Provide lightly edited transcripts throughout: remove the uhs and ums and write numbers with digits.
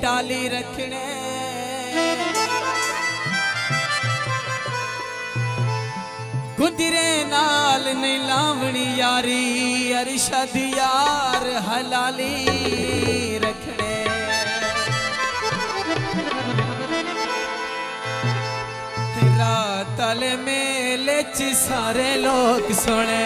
डाली रखने गुजरे नाल नहीं लावणी यारी अरशद यार हलाली रखने रातल मेले च सारे लोग सुने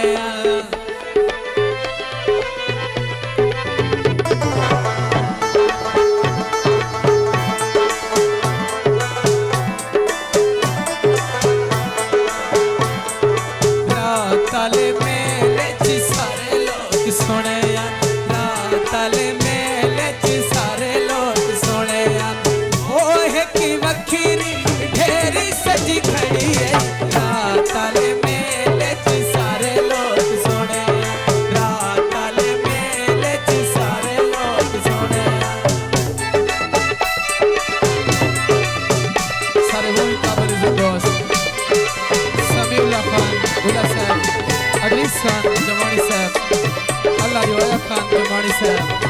जमानी साहब अल्लाह जो खान जमानी साहब